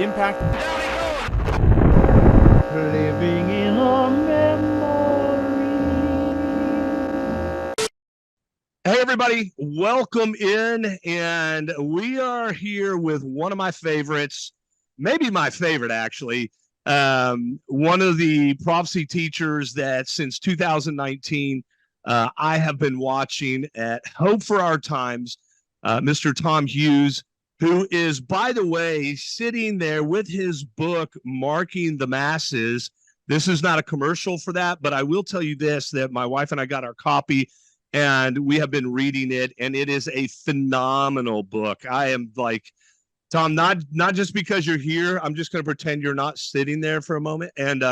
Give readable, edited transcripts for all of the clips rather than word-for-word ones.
the impact. Living in a memory. Hey, everybody, welcome in. And we are here with one of my favorites, maybe my favorite, actually. One of the prophecy teachers that since 2019, I have been watching at Hope for Our Times, Mr. Tom Hughes, who is, by the way, sitting there with his book, Marking the Masses. This is not a commercial for that, but I will tell you this, that my wife and I got our copy, and we have been reading it, and it is a phenomenal book. I am like, Tom, not just because you're here, I'm just going to pretend you're not sitting there for a moment. And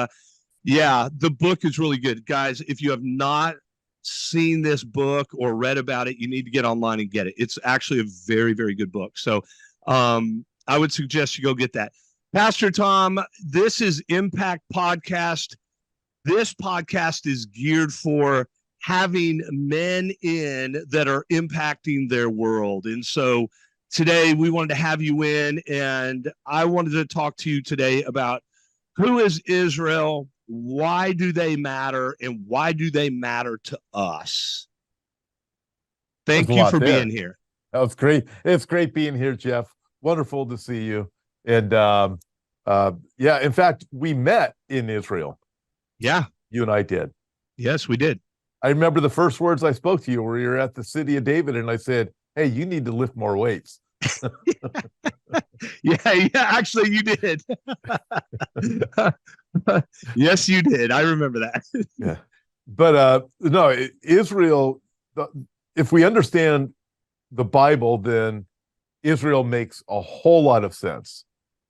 yeah, the book is really good. Guys, if you have not seen this book or read about it, you need to get online and get it. It's actually a very, very good book. So I would suggest you go get that. Pastor Tom, this is Impact Podcast. This podcast is geared for having men in that are impacting their world. And so today we wanted to have you in, and I wanted to talk to you today about who is Israel, why do they matter, and why do they matter to us? Thank you for being here. That was great. It's great being here, Jeff. Wonderful to see you. And yeah, in fact, we met in Israel. Yeah. You and I did. Yes, we did. I remember the first words I spoke to you were you're at the city of David, and I said, hey, you need to lift more weights. yeah, actually you did. Yes, you did. I remember that. Yeah. But no, Israel, if we understand the Bible, then Israel makes a whole lot of sense.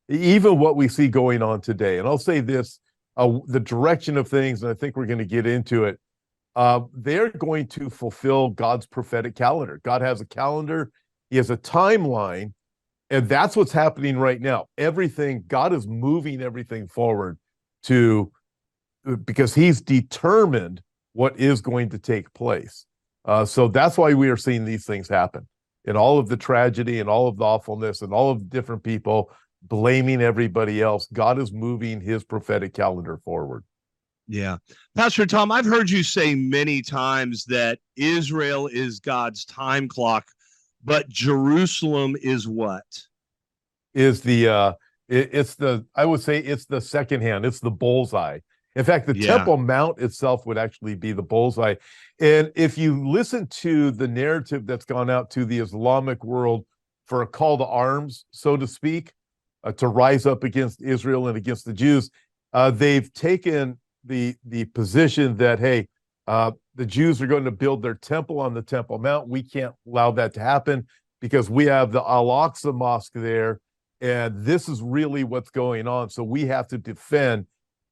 Even what we see going on today. And I'll say this, the direction of things, and I think we're going to get into it, they're going to fulfill God's prophetic calendar. God has a calendar. He has a timeline. And that's what's happening right now. Everything, God is moving everything forward because he's determined what is going to take place. So that's why we are seeing these things happen. And all of the tragedy and all of the awfulness and all of the different people blaming everybody else, God is moving his prophetic calendar forward. Yeah. Pastor Tom, I've heard you say many times that Israel is God's time clock, but Jerusalem is what? Is the I would say it's the second hand. It's the bullseye. In fact, the Temple Mount itself would actually be the bullseye. And if you listen to the narrative that's gone out to the Islamic world for a call to arms, so to speak, to rise up against Israel and against the Jews, they've taken the position that, hey, the Jews are going to build their temple on the Temple Mount. We can't allow that to happen because we have the Al-Aqsa Mosque there, and this is really what's going on. So we have to defend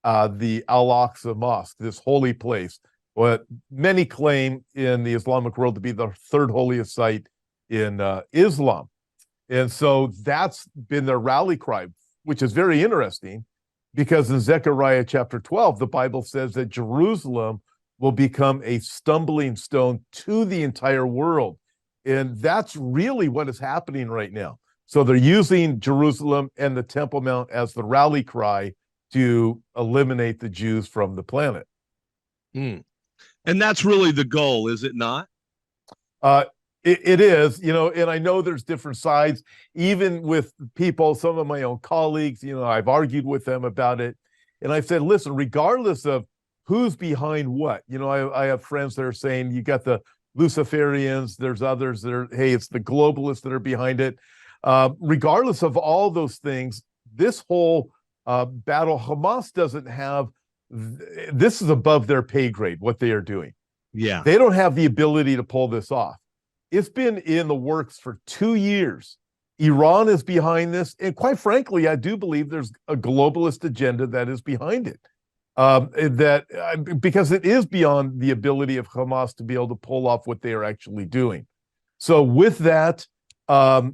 the Al-Aqsa Mosque, this holy place, what many claim in the Islamic world to be the third holiest site in Islam. And so that's been their rally cry, which is very interesting because in Zechariah chapter 12, the Bible says that Jerusalem will become a stumbling stone to the entire world. And that's really what is happening right now. So they're using Jerusalem and the Temple Mount as the rally cry to eliminate the Jews from the planet. And that's really the goal, is it not? It is, and I know there's different sides, even with people, some of my own colleagues, I've argued with them about it. And I've said, listen, regardless of who's behind what, I have friends that are saying you got the Luciferians, there's others that are, hey, it's the globalists that are behind it. Regardless of all those things, this whole battle, Hamas doesn't have, this is above their pay grade, what they are doing. Yeah. They don't have the ability to pull this off. It's been in the works for 2 years. Iran is behind this. And quite frankly, I do believe there's a globalist agenda that is behind it. Because it is beyond the ability of Hamas to be able to pull off what they are actually doing. So with that, I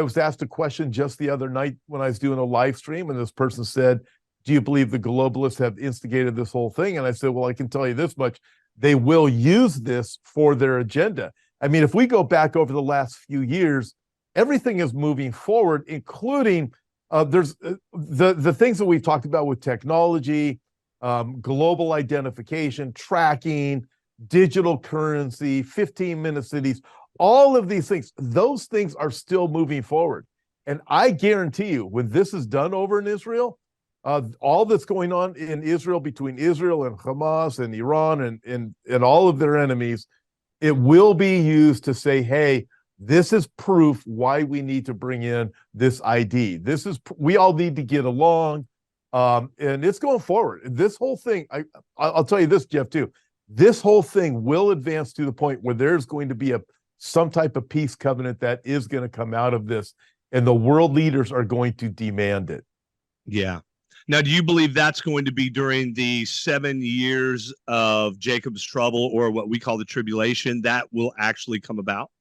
was asked a question just the other night when I was doing a live stream, and this person said, do you believe the globalists have instigated this whole thing? And I said, well, I can tell you this much. They will use this for their agenda. I mean, if we go back over the last few years, everything is moving forward, including There's the things that we've talked about with technology, global identification, tracking, digital currency, 15-minute cities, all of these things, those things are still moving forward. And I guarantee you, when this is done over in Israel, all that's going on in Israel between Israel and Hamas and Iran and all of their enemies, it will be used to say, hey, this is proof why we need to bring in this ID. We all need to get along, and it's going forward. This whole thing, I'll tell you this, Jeff, too. This whole thing will advance to the point where there's going to be some type of peace covenant that is going to come out of this, and the world leaders are going to demand it. Yeah. Now, do you believe that's going to be during the 7 years of Jacob's trouble, or what we call the tribulation, that will actually come about?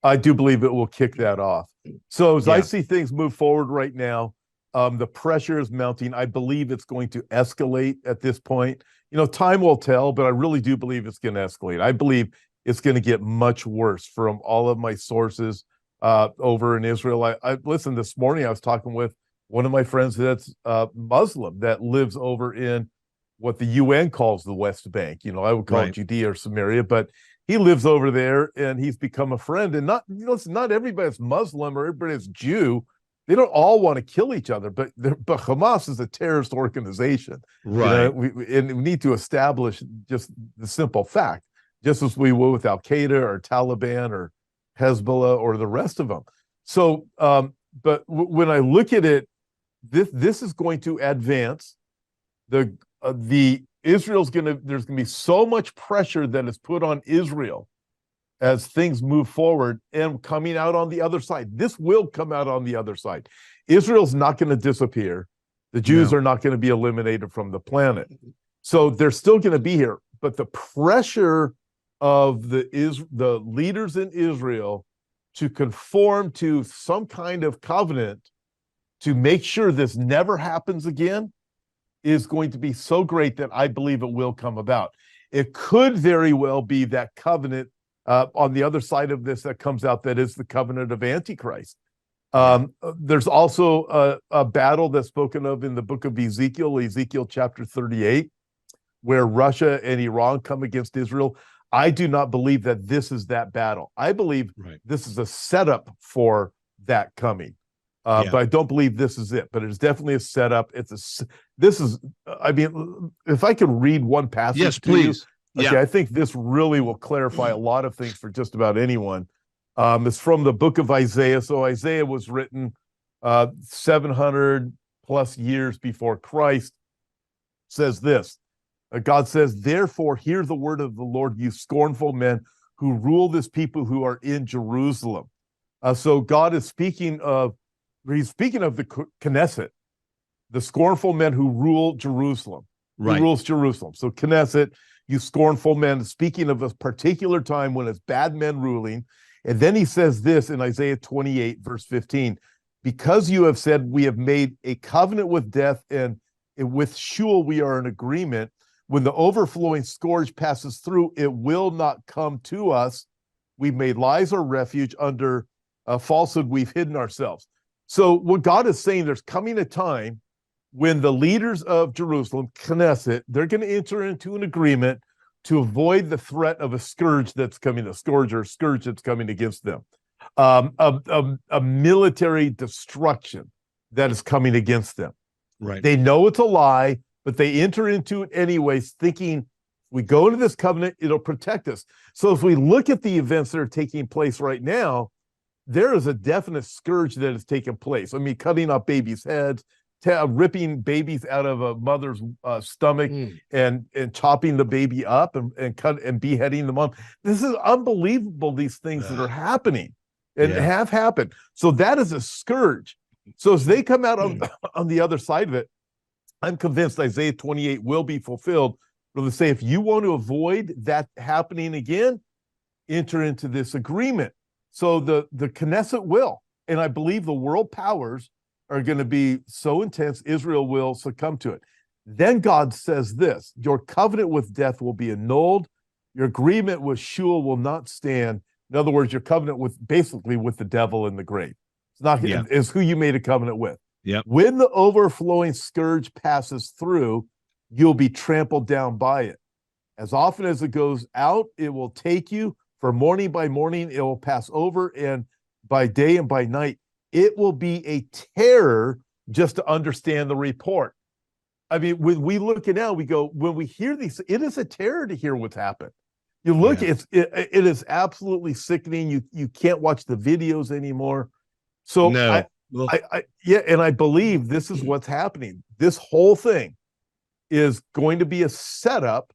I do believe it will kick that off. So as I see things move forward right now, the pressure is mounting. I believe it's going to escalate at this point. Time will tell, but I really do believe it's going to escalate. I believe it's going to get much worse from all of my sources over in Israel. I listened this morning. I was talking with one of my friends that's Muslim that lives over in what the UN calls the West Bank. I would call it Judea or Samaria, but he lives over there and he's become a friend. And not everybody's Muslim or everybody's Jew. They don't all want to kill each other, but Hamas is a terrorist organization. Right. We need to establish just the simple fact, just as we will with Al Qaeda or Taliban or Hezbollah or the rest of them. So, but when I look at it, this is going to advance. There's going to be so much pressure that is put on Israel as things move forward and coming out on the other side. This will come out on the other side. Israel's not going to disappear. The Jews are not going to be eliminated from the planet. So they're still going to be here. But the pressure of the leaders in Israel to conform to some kind of covenant to make sure this never happens again is going to be so great that I believe it will come about. It could very well be that covenant on the other side of this that comes out that is the covenant of Antichrist. There's also a battle that's spoken of in the book of Ezekiel chapter 38, where Russia and Iran come against Israel. I do not believe that this is that battle. I believe this is a setup for that coming. But I don't believe this is it. But it's definitely a setup. I mean, if I could read one passage. Yes, please. Okay, I think this really will clarify a lot of things for just about anyone. It's from the book of Isaiah. So Isaiah was written 700 plus years before Christ. Says this. God says, therefore, hear the word of the Lord, you scornful men who rule this people who are in Jerusalem. So God is speaking of the Knesset, the scornful men who rule Jerusalem. Who rules Jerusalem. So Knesset, you scornful men, speaking of a particular time when it's bad men ruling. And then he says this in Isaiah 28, verse 15, because you have said we have made a covenant with death and with Sheol we are in agreement. When the overflowing scourge passes through, it will not come to us. We've made lies our refuge. Under falsehood, we've hidden ourselves. So what God is saying, there's coming a time when the leaders of Jerusalem, Knesset, they're going to enter into an agreement to avoid the threat of a scourge that's coming, a scourge that's coming against them, a military destruction that is coming against them. They know it's a lie, but they enter into it anyways, thinking we go into this covenant, it'll protect us. So if we look at the events that are taking place right now, there is a definite scourge that is taking place. I mean, cutting off babies' heads, ripping babies out of a mother's stomach and chopping the baby up and beheading the mom. This is unbelievable, these things that are happening and have happened. So that is a scourge. So as they come out on the other side of it, I'm convinced Isaiah 28 will be fulfilled. But they say, if you want to avoid that happening again, enter into this agreement. So the Knesset will, and I believe the world powers are going to be so intense, Israel will succumb to it. Then God says this, your covenant with death will be annulled. Your agreement with Sheol will not stand. In other words, your covenant with the devil in the grave. It's not it's who you made a covenant with. Yep. When the overflowing scourge passes through, you'll be trampled down by it. As often as it goes out, it will take you. For morning by morning, it will pass over, and by day and by night, it will be a terror just to understand the report. I mean, when we look at now, we go, when we hear these, it is a terror to hear what's happened. You look, it is absolutely sickening. You can't watch the videos anymore. So no. And I believe this is what's happening. This whole thing is going to be a setup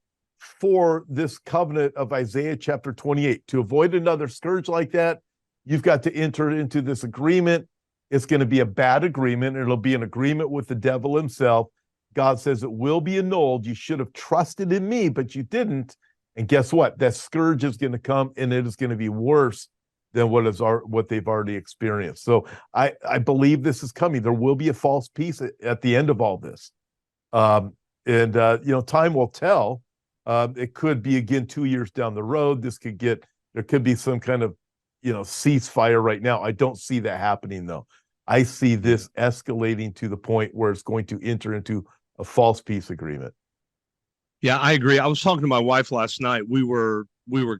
for this covenant of Isaiah chapter 28. To avoid another scourge like that, you've got to enter into this agreement. It's going to be a bad agreement. It'll be an agreement with the devil himself. God says it will be annulled. You should have trusted in me, but you didn't. And guess what? That scourge is going to come, and it is going to be worse than what they've already experienced. So I believe this is coming. There will be a false peace at the end of all this. Time will tell. It could be again 2 years down the road. There could be some kind of, ceasefire right now. I don't see that happening though. I see this escalating to the point where it's going to enter into a false peace agreement. Yeah, I agree. I was talking to my wife last night. We were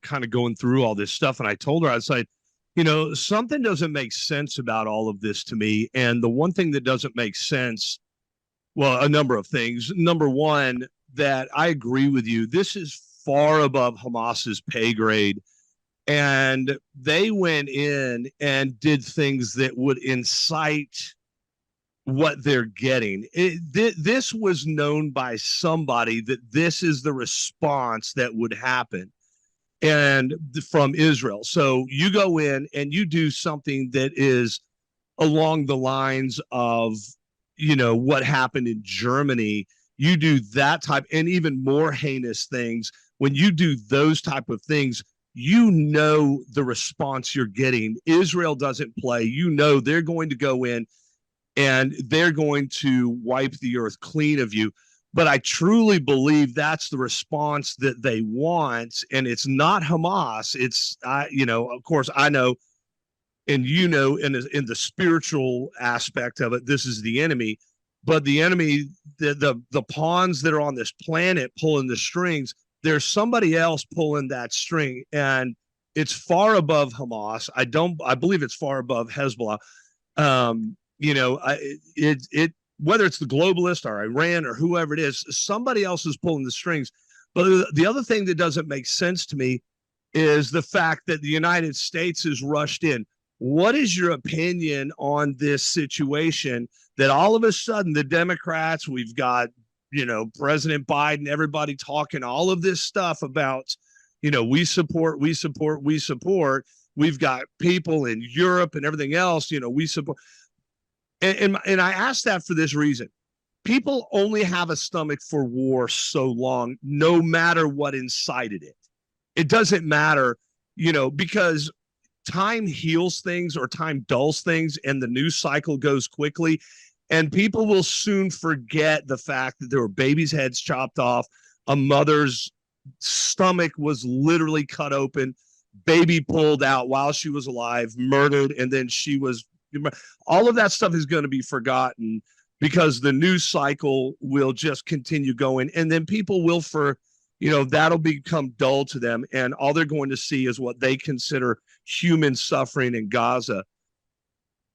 kind of going through all this stuff, and I told her, I said, something doesn't make sense about all of this to me. And the one thing that doesn't make sense, well, a number of things. Number one, that I agree with you. This is far above Hamas's pay grade. And they went in and did things that would incite what they're getting. This was known by somebody that this is the response that would happen and from Israel. So you go in and you do something that is along the lines of, what happened in Germany. You do that type and even more heinous things. When you do those type of things, the response you're getting. Israel doesn't play. They're going to go in and they're going to wipe the earth clean of you. But I truly believe that's the response that they want. And it's not Hamas. It's, of course, I know, and in the spiritual aspect of it, this is the enemy. But the enemy, the pawns that are on this planet pulling the strings, there's somebody else pulling that string, and it's far above Hamas. I believe it's far above Hezbollah. Whether it's the globalist or Iran or whoever it is, somebody else is pulling the strings. But the other thing that doesn't make sense to me is the fact that the United States is rushed in. What is your opinion on this situation that all of a sudden the Democrats, we've got, President Biden, everybody talking all of this stuff about, we support. We've got people in Europe and everything else, we support. And I ask that for this reason. People only have a stomach for war so long, no matter what incited it. It doesn't matter, because time heals things or time dulls things, and the news cycle goes quickly. And people will soon forget the fact that there were babies' heads chopped off, a mother's stomach was literally cut open, baby pulled out while she was alive, murdered, and then she was. All of that stuff is going to be forgotten because the news cycle will just continue going, and then people will that'll become dull to them, and all they're going to see is what they consider human suffering in Gaza.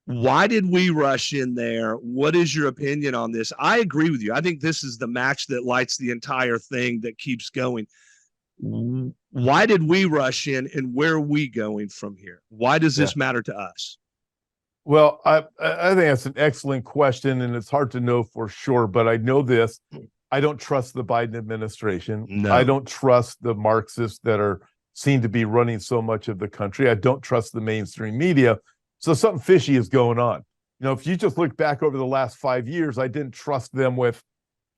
Why did we rush in there? What is your opinion on this? I agree with you. I think this is the match that lights the entire thing, that keeps going. Why did we rush in, and where are we going from here? Why does this matter to us? Well, I think that's an excellent question, and it's hard to know for sure, but I know this. I don't trust the Biden administration. No. I don't trust the Marxists that seem to be running so much of the country. I don't trust the mainstream media. So something fishy is going on. If you just look back over the last 5 years, I didn't trust them with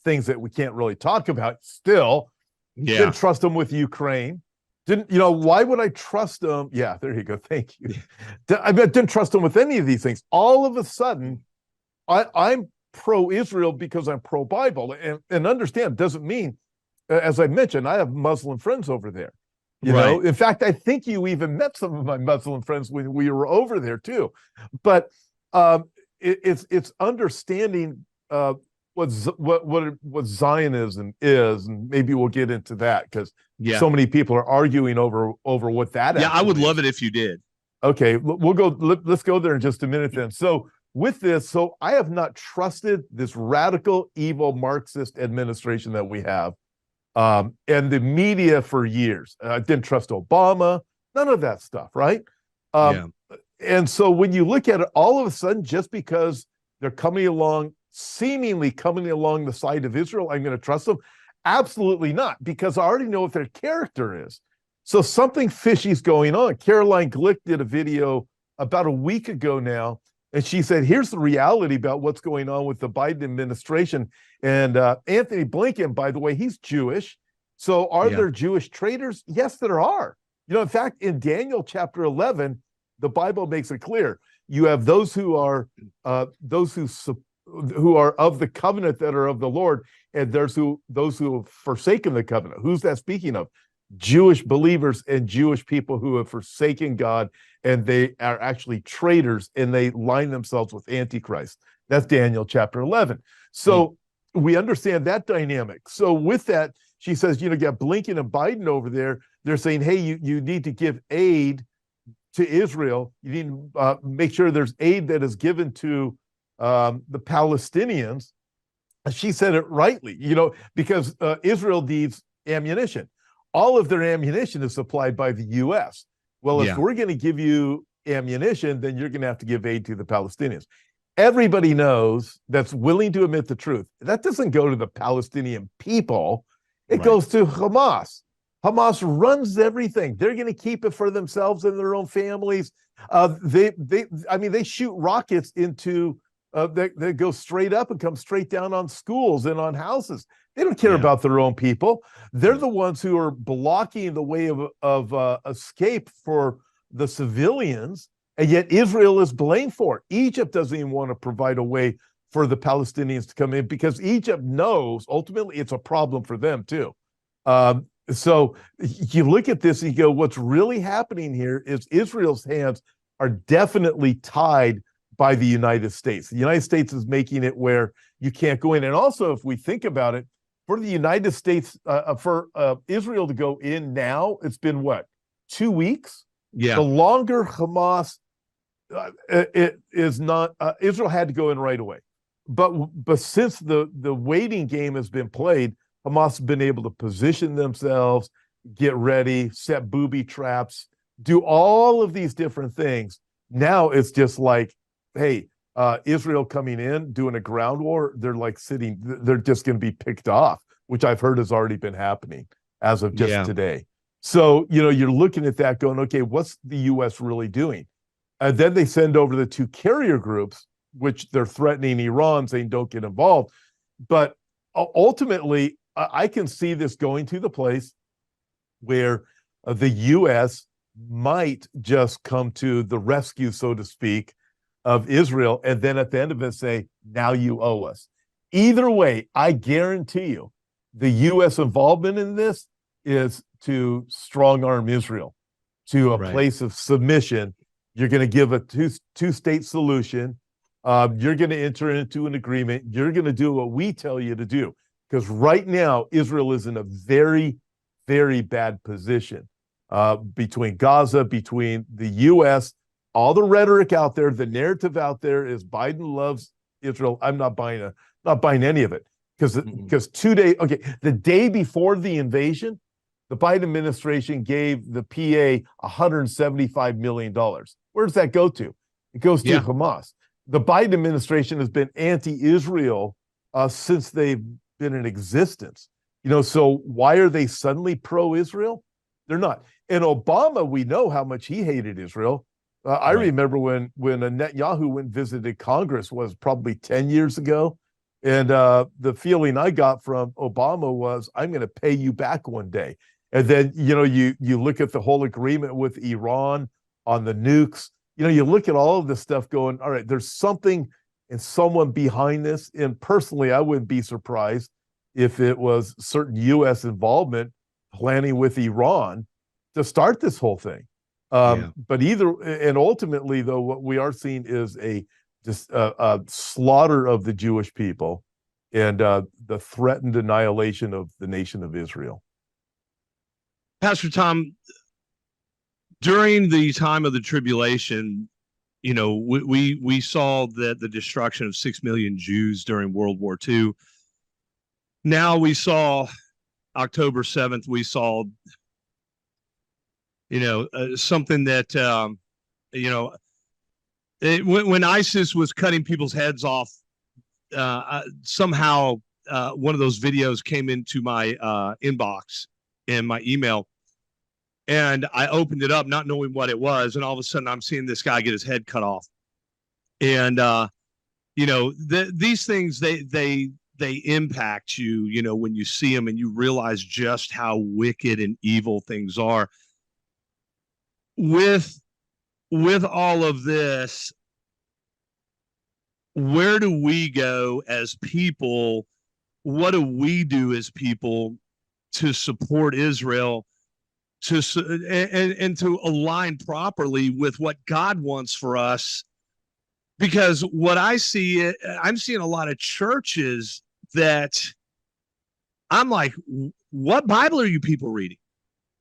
things that we can't really talk about still. Didn't trust them with Ukraine. Why would I trust them? Yeah, there you go. Thank you. I didn't trust them with any of these things. All of a sudden, I'm pro-Israel because I'm pro-Bible. And understand, doesn't mean, as I mentioned, I have Muslim friends over there. You know, in fact, I think you even met some of my Muslim friends when we were over there too. But it's understanding what Zionism is, and maybe we'll get into that because so many people are arguing over what that. Yeah, I would love it if you did. Okay, we'll go. Let's go there in just a minute then. So with this, so I have not trusted this radical, evil Marxist administration that we have, and the media for years. I didn't trust Obama, none of that stuff, right? And so when you look at it, all of a sudden, just because they're seemingly coming along the side of Israel, I'm going to trust them? Absolutely not, because I already know what their character is. So something fishy is going on. Caroline Glick did a video about a week ago now, and she said, here's the reality about what's going on with the Biden administration. And Anthony Blinken, by the way, he's Jewish. So are there Jewish traitors? Yes, there are. In fact, in Daniel chapter 11, the Bible makes it clear. You have those who are of the covenant that are of the Lord, and there's those who have forsaken the covenant. Who's that speaking of? Jewish believers and Jewish people who have forsaken God, and they are actually traitors, and they line themselves with Antichrist. That's Daniel chapter 11. So we understand that dynamic. So with that, she says, you got Blinken and Biden over there. They're saying, hey, you need to give aid to Israel. You need to make sure there's aid that is given to the Palestinians. She said it rightly, because Israel needs ammunition. All of their ammunition is supplied by the U.S. Well, if we're going to give you ammunition, then you're going to have to give aid to the Palestinians. Everybody knows that's willing to admit the truth. That doesn't go to the Palestinian people. It goes to Hamas. Hamas runs everything. They're going to keep it for themselves and their own families. They shoot rockets into they go straight up and come straight down on schools and on houses. They don't care about their own people. They're the ones who are blocking the way of escape for the civilians, and yet Israel is blamed for it. Egypt doesn't even want to provide a way for the Palestinians to come in because Egypt knows ultimately it's a problem for them too. So you look at this and you go, what's really happening here is Israel's hands are definitely tied by the United States. The United States is making it where you can't go in. And also, if we think about it, for the United States, for Israel to go in now, it's been what, 2 weeks? Yeah. The longer Hamas, it is not, Israel had to go in right away. But since the waiting game has been played, Hamas has been able to position themselves, get ready, set booby traps, do all of these different things. Now it's just like, hey, Israel coming in, doing a ground war, they're like they're just going to be picked off, which I've heard has already been happening as of just today. So, you're looking at that going, okay, what's the U.S. really doing? And then they send over the two carrier groups, which they're threatening Iran, saying don't get involved. But ultimately, I can see this going to the place where the U.S. might just come to the rescue, so to speak, of Israel, and then at the end of it say, now you owe us. Either way, I guarantee you, the U.S. involvement in this is to strong-arm Israel to a place of submission. You're going to give a two-state solution. You're going to enter into an agreement. You're going to do what we tell you to do. Because right now, Israel is in a very, very bad position between Gaza, between the U.S., all the rhetoric out there, the narrative out there is Biden loves Israel. I'm not buying any of it because 2 days, the day before the invasion, the Biden administration gave the PA $175 million. Where does that go to? It goes to Hamas. The Biden administration has been anti-Israel since they've been in existence. So why are they suddenly pro-Israel? They're not. And Obama, we know how much he hated Israel. I remember when Netanyahu went and visited Congress was probably 10 years ago. And the feeling I got from Obama was, I'm going to pay you back one day. And then, you look at the whole agreement with Iran on the nukes. You look at all of this stuff going, all right, there's something and someone behind this. And personally, I wouldn't be surprised if it was certain U.S. involvement planning with Iran to start this whole thing. But ultimately, though, what we are seeing is a just slaughter of the Jewish people and the threatened annihilation of the nation of Israel. Pastor Tom, during the time of the tribulation, you know, we saw that the destruction of 6 million Jews during World War II. Now we saw October 7th, we saw, you know, something that, you know, when ISIS was cutting people's heads off, somehow one of those videos came into my inbox in my email. And I opened it up not knowing what it was. And all of a sudden I'm seeing this guy get his head cut off. And, you know, these things, they impact you, you know, when you see them and you realize just how wicked and evil things are. With all of this, where do we go as people? What do we do as people to support Israel, and to align properly with what God wants for us? Because what I see, I'm seeing a lot of churches that I'm like, what Bible are you people reading?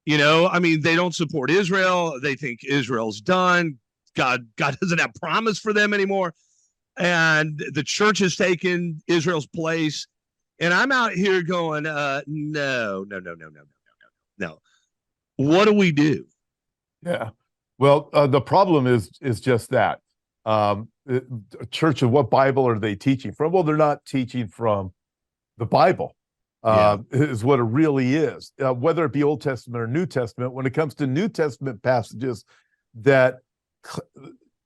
You know, I mean, they don't support Israel. They think Israel's done. God doesn't have promise for them anymore. And the church has taken Israel's place. And I'm out here going, no. What do we do? Yeah. Well, the problem is just that. Church of what Bible are they teaching from? Well, they're not teaching from the Bible. Is what it really is, whether it be Old Testament or New Testament. When it comes to New Testament passages that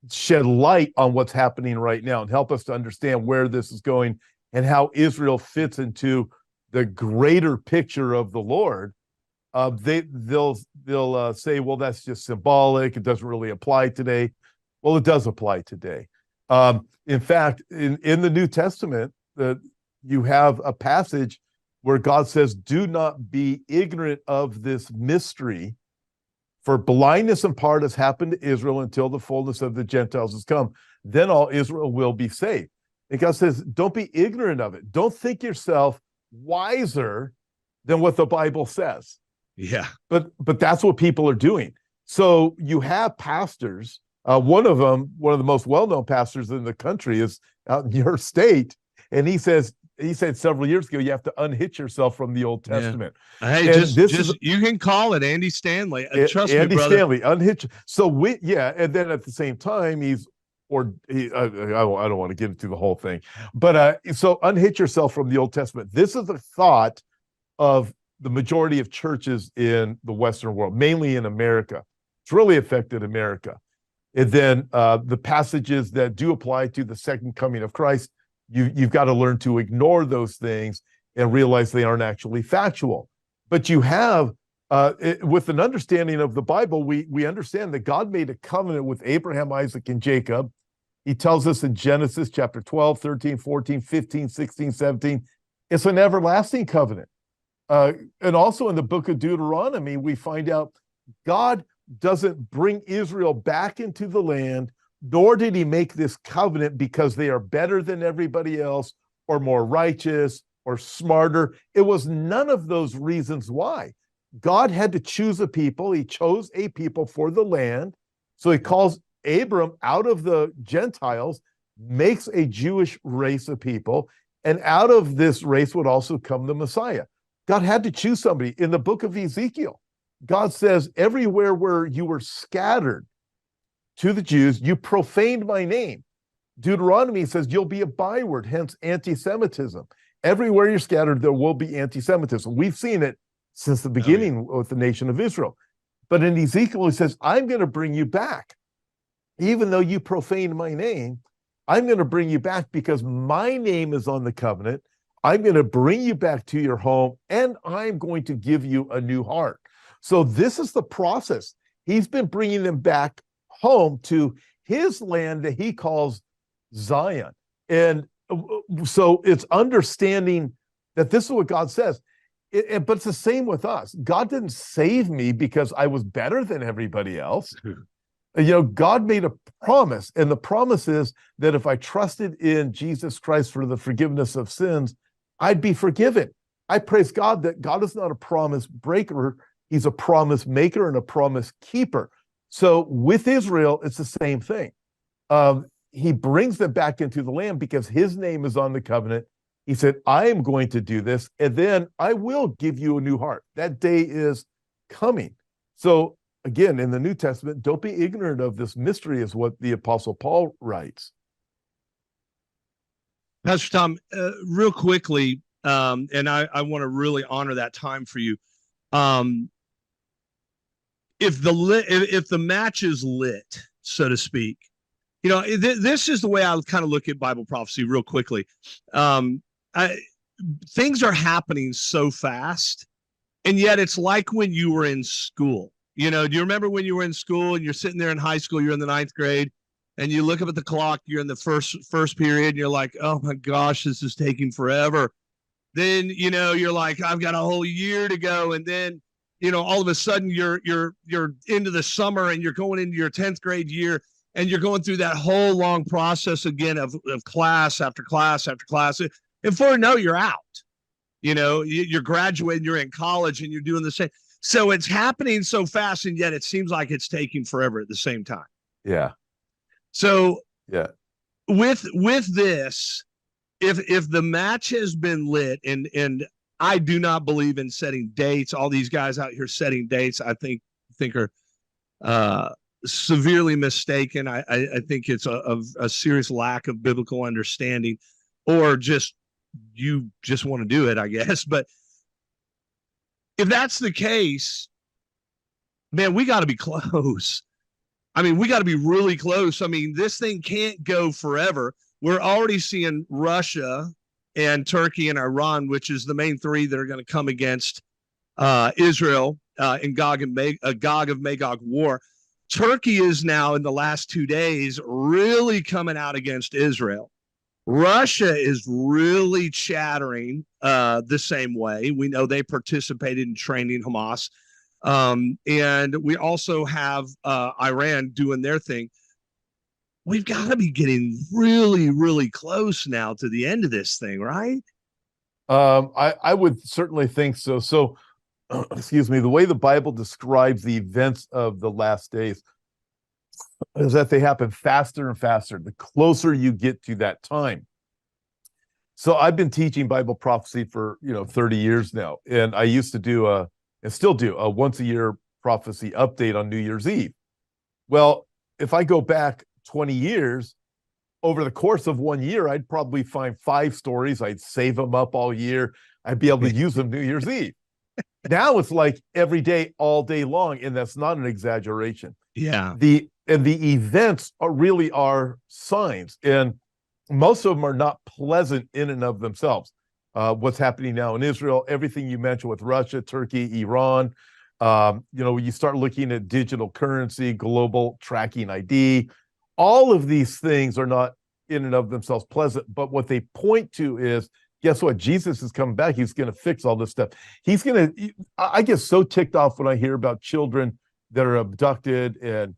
shed light on what's happening right now and help us to understand where this is going and how Israel fits into the greater picture of the Lord, they'll say, well, that's just symbolic. It doesn't really apply today. Well, it does apply today. In fact, in the New Testament, you have a passage where God says, do not be ignorant of this mystery, for blindness in part has happened to Israel until the fullness of the Gentiles has come. Then all Israel will be saved. And God says, don't be ignorant of it. Don't think yourself wiser than what the Bible says. Yeah. But that's what people are doing. So you have pastors. One of them, one of the most well-known pastors in the country, is out in your state. And he said several years ago, you have to unhitch yourself from the Old Testament. Yeah. Hey, you can call it Andy Stanley. Trust me, brother. Andy Stanley, unhitch. So and then at the same time, I don't want to get into the whole thing, but so unhitch yourself from the Old Testament. This is the thought of the majority of churches in the Western world, mainly in America. It's really affected America. And then the passages that do apply to the second coming of Christ, you've got to learn to ignore those things and realize they aren't actually factual. But you have, with an understanding of the Bible, we understand that God made a covenant with Abraham, Isaac, and Jacob. He tells us in Genesis chapter 12, 13, 14, 15, 16, 17, it's an everlasting covenant. And also in the book of Deuteronomy, we find out God doesn't bring Israel back into the land, nor did he make this covenant because they are better than everybody else or more righteous or smarter. It was none of those reasons why. God had to choose a people. He chose a people for the land. So he calls Abram out of the Gentiles, makes a Jewish race of people, and out of this race would also come the Messiah. God had to choose somebody. In the book of Ezekiel, God says, everywhere where you were scattered to the Jews, you profaned my name. Deuteronomy says you'll be a byword, hence anti-Semitism. Everywhere you're scattered, there will be anti-Semitism. We've seen it since the beginning with the nation of Israel. But in Ezekiel, he says, I'm going to bring you back. Even though you profaned my name, I'm going to bring you back because my name is on the covenant. I'm going to bring you back to your home, and I'm going to give you a new heart. So this is the process. He's been bringing them back home to his land that he calls Zion. And so it's understanding that this is what God says. But it's the same with us. God didn't save me because I was better than everybody else. God made a promise, and the promise is that if I trusted in Jesus Christ for the forgiveness of sins, I'd be forgiven. I praise God that God is not a promise breaker. He's a promise maker and a promise keeper. So with Israel, it's the same thing. He brings them back into the land because his name is on the covenant. He said, I am going to do this, and then I will give you a new heart. That day is coming. So again, in the New Testament, don't be ignorant of this mystery, is what the Apostle Paul writes. Pastor Tom, real quickly, and I want to really honor that time for you. If the match is lit, so to speak, this is the way I kind of look at Bible prophecy real quickly. Things are happening so fast, and yet it's like when you were in school. Do you remember when you were in school and you're sitting there in high school, you're in the 9th grade, and you look up at the clock, you're in the first period, and you're like, oh my gosh, this is taking forever. Then, you're like, I've got a whole year to go. And then, all of a sudden you're into the summer and you're going into your 10th grade year, and you're going through that whole long process again of class after class after class. And before you know, you're out. You're graduating, you're in college, and you're doing the same. So it's happening so fast, and yet it seems like it's taking forever at the same time. Yeah. So yeah, with this, if the match has been lit, and I do not believe in setting dates. All these guys out here setting dates, I think are severely mistaken. I think it's a serious lack of biblical understanding, or you just want to do it, I guess. But if that's the case, man, we got to be close. I mean, we got to be really close. I mean, this thing can't go forever. We're already seeing Russia and Turkey and Iran, which is the main three that are going to come against Israel in Gog of Magog war. Turkey is now, in the last 2 days, really coming out against Israel. Russia is really chattering the same way. We know they participated in training Hamas. And we also have Iran doing their thing. We've got to be getting really, really close now to the end of this thing, right? I would certainly think so. So, excuse me, the way the Bible describes the events of the last days is that they happen faster and faster, the closer you get to that time. So I've been teaching Bible prophecy for 30 years now, and I used to do and still do a once a year prophecy update on New Year's Eve. Well, if I go back 20 years, over the course of 1 year, I'd probably find 5 stories. I'd save them up all year. I'd be able to use them New Year's Eve. Now it's like every day, all day long, and that's not an exaggeration. Yeah. The events really are signs, and most of them are not pleasant in and of themselves. What's happening now in Israel, everything you mentioned with Russia, Turkey, Iran, you start looking at digital currency, global tracking ID, all of these things are not in and of themselves pleasant, but what they point to is, guess what? Jesus is coming back. He's going to fix all this stuff. I get so ticked off when I hear about children that are abducted and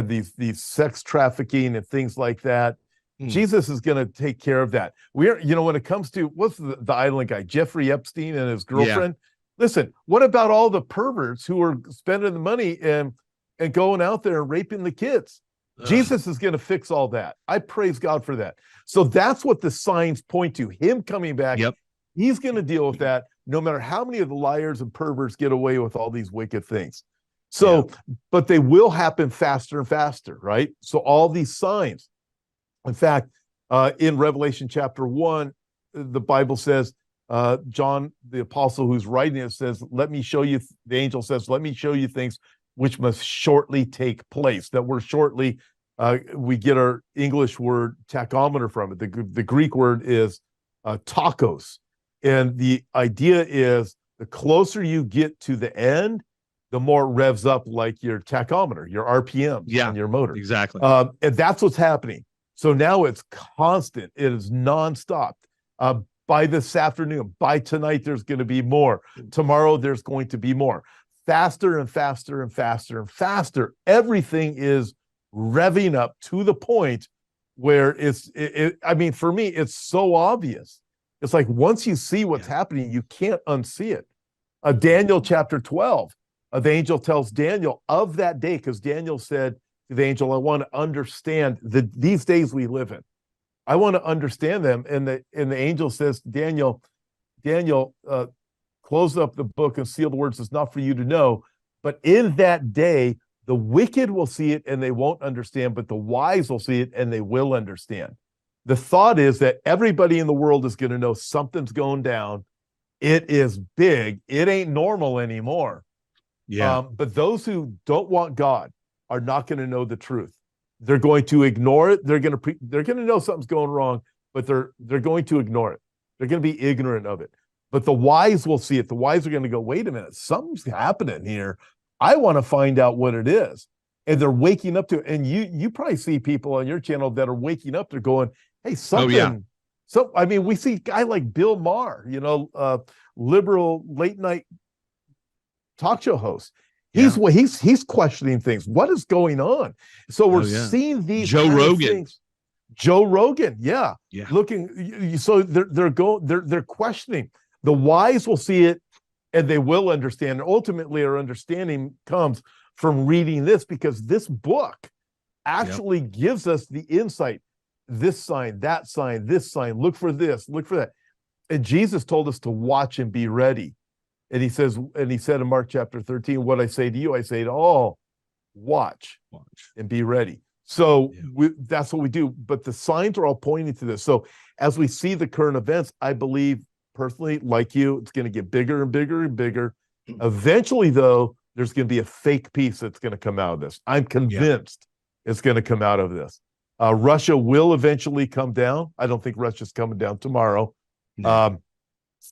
these sex trafficking and things like that. Jesus is going to take care of that. When it comes to, what's the island guy, Jeffrey Epstein and his girlfriend? Yeah. Listen, what about all the perverts who are spending the money and going out there and raping the kids? Jesus is going to fix all that. I praise God for that. So that's what the signs point to. Him coming back. Yep. He's going to deal with that no matter how many of the liars and perverts get away with all these wicked things. So, but they will happen faster and faster, right? So all these signs. In fact, in Revelation chapter 1, the Bible says, John, the apostle who's writing it, says, let me show you, the angel says, let me show you things which must shortly take place. That word shortly, we get our English word tachometer from it. The Greek word is tachos. And the idea is the closer you get to the end, the more it revs up like your tachometer, your RPM on your motor. Exactly. And that's what's happening. So now it's constant. It is nonstop. By this afternoon, by tonight, there's going to be more. Tomorrow, there's going to be more. Faster and faster and faster and faster. Everything is revving up to the point where I mean, for me, it's so obvious. It's like once you see what's happening, you can't unsee it. Daniel chapter 12, the angel tells Daniel of that day, because Daniel said to the angel, I want to understand these days we live in. I want to understand them. And the angel says, Daniel, close up the book and seal the words. It's not for you to know. But in that day, the wicked will see it and they won't understand, but the wise will see it and they will understand. The thought is that everybody in the world is going to know something's going down. It is big. It ain't normal anymore. Yeah. But those who don't want God are not going to know the truth. They're going to ignore it. They're going to know something's going wrong, but they're going to ignore it. They're going to be ignorant of it. But the wise will see it. The wise are going to go, wait a minute, something's happening here. I want to find out what it is. And they're waking up to it. And you probably see people on your channel that are waking up. They're going, hey, something. Oh, yeah. So, I mean, we see a guy like Bill Maher, liberal late night talk show host. He's questioning things. What is going on? So we're seeing these Joe Rogan things. Joe Rogan, looking. So they're questioning. The wise will see it, and they will understand. And ultimately, our understanding comes from reading this, because this book actually gives us the insight. This sign, that sign, this sign. Look for this. Look for that. And Jesus told us to watch and be ready. And he said in Mark chapter 13, what I say to you, I say to all, watch and be ready. So that's what we do. But the signs are all pointing to this. So as we see the current events, I believe personally, like you, it's going to get bigger and bigger and bigger. Eventually, though, there's going to be a fake piece that's going to come out of this. I'm convinced it's going to come out of this. Russia will eventually come down. I don't think Russia's coming down tomorrow. No.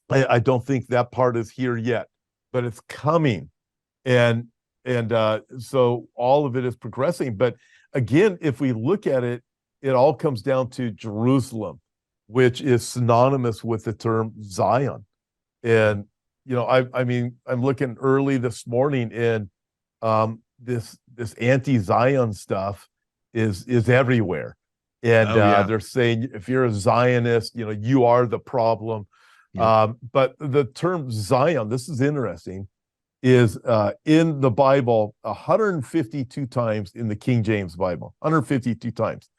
I don't think that part is here yet, but it's coming. And so all of it is progressing. But again, if we look at it, it all comes down to Jerusalem, which is synonymous with the term Zion. And, I mean, I'm looking early this morning, and this anti-Zion stuff is everywhere. And they're saying, if you're a Zionist, you are the problem. But the term Zion, this is interesting, is in the Bible 152 times in the King James Bible, 152 times,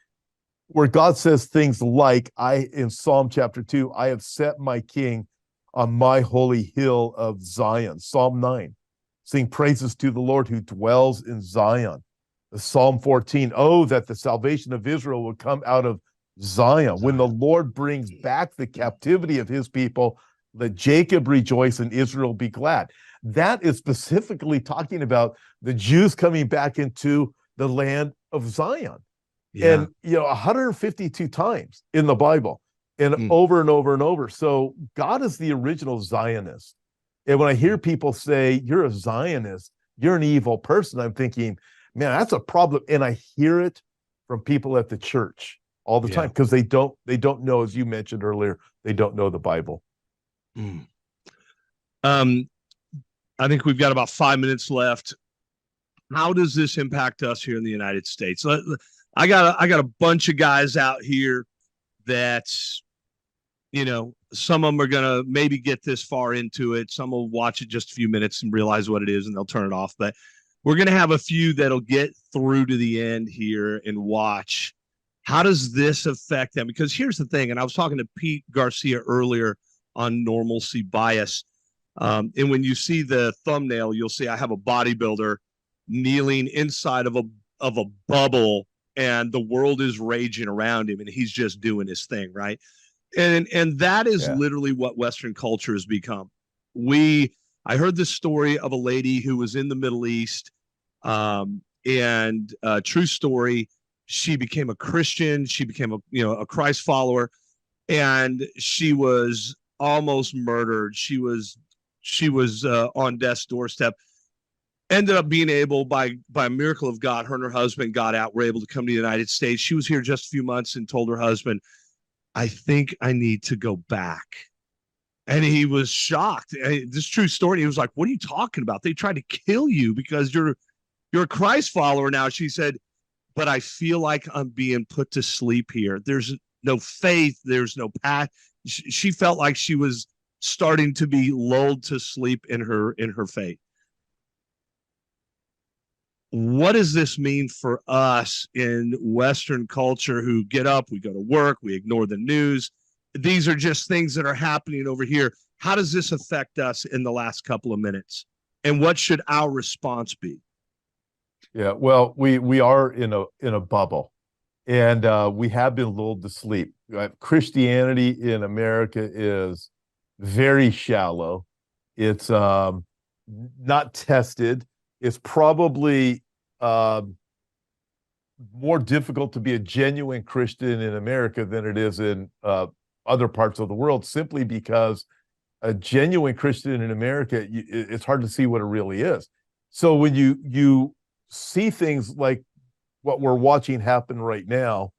where God says things like, in Psalm chapter 2, I have set my king on my holy hill of Zion. Psalm 9, sing praises to the Lord who dwells in Zion. Psalm 14, oh, that the salvation of Israel would come out of Zion. When the Lord brings back the captivity of his people, let Jacob rejoice and Israel be glad. That is specifically talking about the Jews coming back into the land of Zion. And 152 times in the Bible, and over and over and over. So God is the original Zionist. And when I hear people say, you're a Zionist, you're an evil person, I'm thinking, man, that's a problem. And I hear it from people at the church all the time, because they don't know, as you mentioned earlier, they don't know the Bible. I think we've got about 5 minutes left. How does this impact us here in the United States? I got a bunch of guys out here that, some of them are gonna maybe get this far into it. Some will watch it just a few minutes and realize what it is, and they'll turn it off. But we're gonna have a few that'll get through to the end here and watch. How does this affect them? Because here's the thing, and I was talking to Pete Garcia earlier on normalcy bias. And when you see the thumbnail, you'll see I have a bodybuilder kneeling inside of a bubble, and the world is raging around him, and he's just doing his thing, right? And that is literally what Western culture has become. I heard this story of a lady who was in the Middle East, and true story. She became a Christian. She became a Christ follower, and she was almost murdered. She was on death's doorstep. Ended up being able, by a miracle of God, her and her husband got out, were able to come to the United States. She was here just a few months and told her husband, I think I need to go back. And he was shocked. This true story. He was like, what are you talking about? They tried to kill you because you're a Christ follower now. She said, but I feel like I'm being put to sleep here. There's no faith. There's no path. She felt like she was starting to be lulled to sleep in her faith. What does this mean for us in Western culture who get up, we go to work, we ignore the news? These are just things that are happening over here. How does this affect us in the last couple of minutes? And what should our response be? Yeah, well, we are in a bubble, and we have been lulled to sleep. Christianity in America is very shallow. It's not tested. It's probably more difficult to be a genuine Christian in America than it is in other parts of the world, simply because a genuine Christian in America, it's hard to see what it really is. So when you see things like what we're watching happen right now,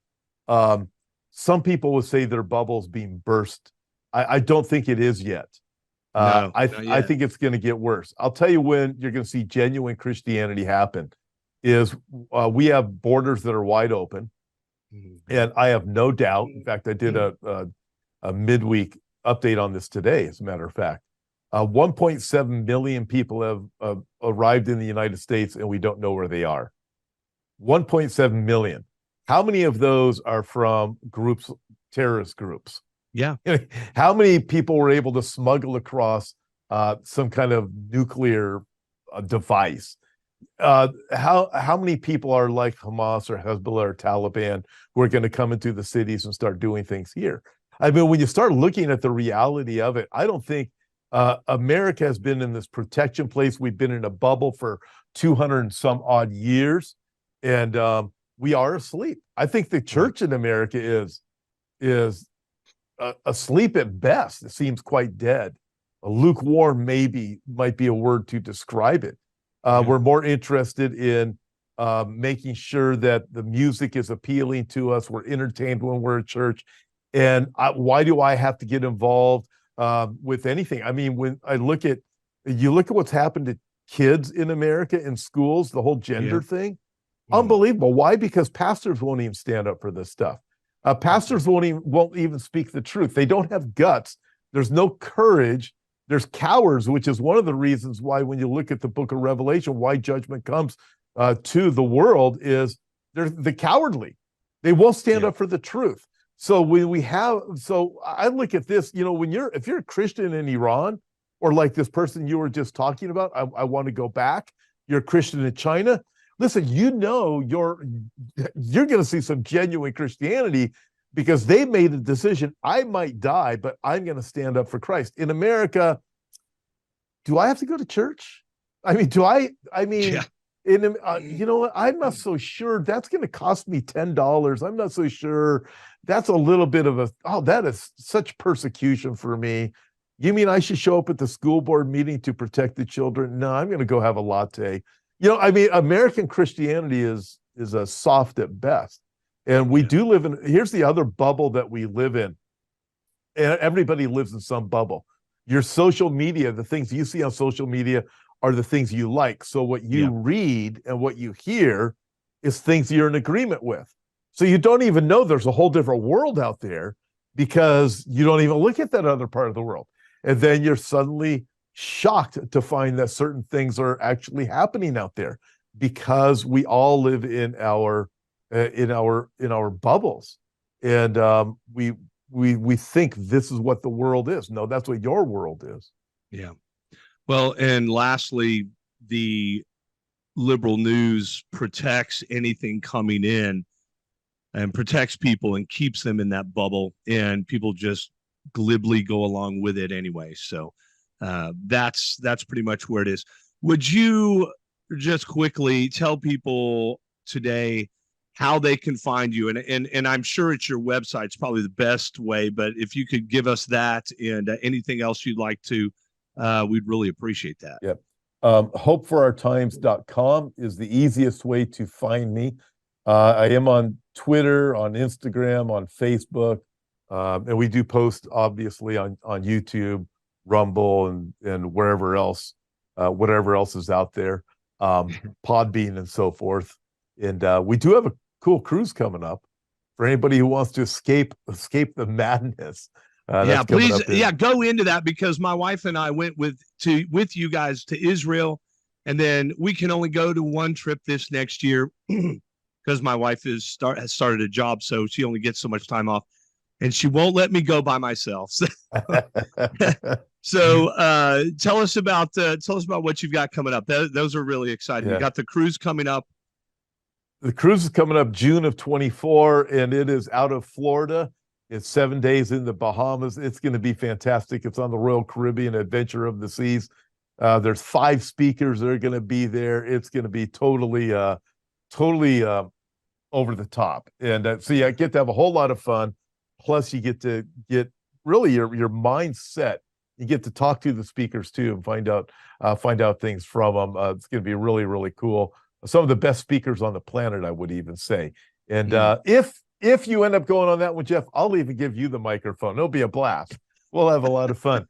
some people would say their bubble's being burst. I don't think it is yet. No, I think it's going to get worse. I'll tell you when you're going to see genuine Christianity happen is we have borders that are wide open, and I have no doubt. In fact, I did a midweek update on this today, as a matter of fact. 1.7 million people have arrived in the United States, and we don't know where they are. 1.7 million. How many of those are from groups, terrorist groups? Yeah. How many people were able to smuggle across some kind of nuclear device? How many people are like Hamas or Hezbollah or Taliban who are going to come into the cities and start doing things here? I mean, when you start looking at the reality of it, I don't think America has been in this protection place. We've been in a bubble for 200 and some odd years, and we are asleep. I think the church in America is asleep at best. It seems quite dead. Lukewarm might be a word to describe it. We're more interested in making sure that the music is appealing to us. We're entertained when we're at church. And why do I have to get involved with anything? I mean, when you look at what's happened to kids in America in schools, the whole gender thing, unbelievable. Why? Because pastors won't even stand up for this stuff. Pastors won't even speak the truth. They don't have guts. There's no courage. There's cowards, which is one of the reasons why, when you look at the book of Revelation, why judgment comes to the world is they're the cowardly. They won't stand up for the truth. So I look at this, if you're a Christian in Iran, or like this person you were just talking about, I want to go back. You're a Christian in China. Listen, you're going to see some genuine Christianity, because they made a decision. I might die, but I'm going to stand up for Christ. In America, do I have to go to church? I mean, you know what? I'm not so sure. That's going to cost me $10. I'm not so sure. That's a little bit of that is such persecution for me. You mean I should show up at the school board meeting to protect the children? No, I'm going to go have a latte. American Christianity is a soft at best. And we do live in, here's the other bubble that we live in. And everybody lives in some bubble. Your social media, the things you see on social media are the things you like. So what you read and what you hear is things you're in agreement with. So you don't even know there's a whole different world out there, because you don't even look at that other part of the world. And then you're suddenly shocked to find that certain things are actually happening out there, because we all live in our bubbles, and we think this is what the world is. No, that's what your world is. Yeah. Well, and lastly, the liberal news protects anything coming in, and protects people and keeps them in that bubble, and people just glibly go along with it anyway. So that's pretty much where it is. Would you just quickly tell people today how they can find you? And I'm sure it's your website's probably the best way, but if you could give us that and anything else you'd like to, we'd really appreciate that. Yep. Hopeforourtimes.com is the easiest way to find me. I am on Twitter, on Instagram, on Facebook, and we do post obviously on YouTube, Rumble, and wherever else, whatever else is out there, Podbean and so forth. And we do have cool cruise coming up for anybody who wants to escape the madness. Yeah, please, go into that, because my wife and I went with you guys to Israel, and then we can only go to one trip this next year because my wife has started a job, so she only gets so much time off, and she won't let me go by myself. So tell us about what you've got coming up. Those are really exciting. You got the cruise coming up. The cruise is coming up June of 24, and it is out of Florida. It's 7 days in the Bahamas. It's going to be fantastic. It's on the Royal Caribbean Adventure of the Seas. There's 5 speakers that are going to be there. It's going to be totally over the top. And so you get to have a whole lot of fun. Plus, you get to get really your mind set. You get to talk to the speakers too and find out things from them. It's going to be really, really cool. Some of the best speakers on the planet, I would even say. And if you end up going on that one, Jeff, I'll even give you the microphone. It'll be a blast. We'll have a lot of fun.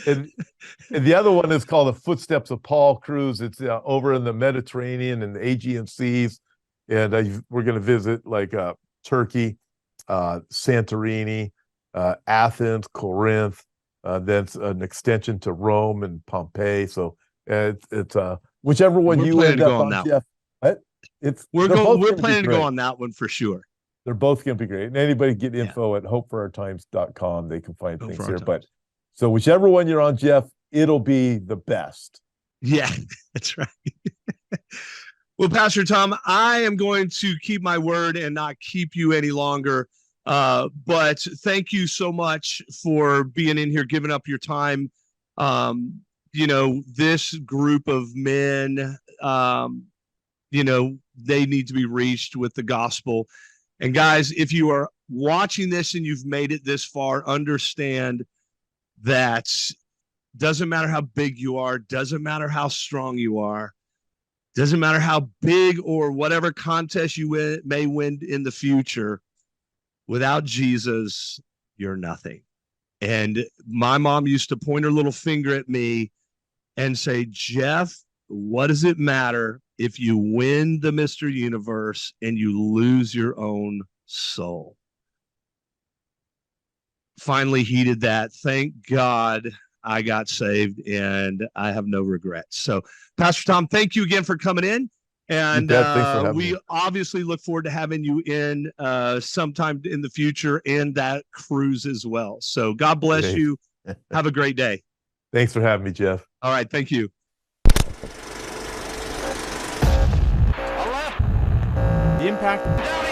And the other one is called the Footsteps of Paul cruise. It's over in the Mediterranean and the Aegean Seas. And we're going to visit like Turkey, Santorini, Athens, Corinth, then an extension to Rome and Pompeii. So it's whichever one you end up on, Jeff. We're planning to go on that one for sure. They're both going to be great. And anybody get info at hopeforourtimes.com. They can find things here. But so whichever one you're on, Jeff, it'll be the best. Yeah, that's right. Well, Pastor Tom, I am going to keep my word and not keep you any longer. But thank you so much for being in here, giving up your time. This group of men, they need to be reached with the gospel. And guys, if you are watching this and you've made it this far, understand that doesn't matter how big you are, doesn't matter how strong you are, doesn't matter how big or whatever contest you may win in the future, without Jesus, you're nothing. And my mom used to point her little finger at me and say, Jeff, what does it matter if you win the Mr. Universe and you lose your own soul? Finally heeded that. Thank God I got saved, and I have no regrets. So, Pastor Tom, thank you again for coming in. And we obviously look forward to having you in sometime in the future, and that cruise as well. So God bless you. Have a great day. Thanks for having me, Jeff. All right. Thank you. The impact.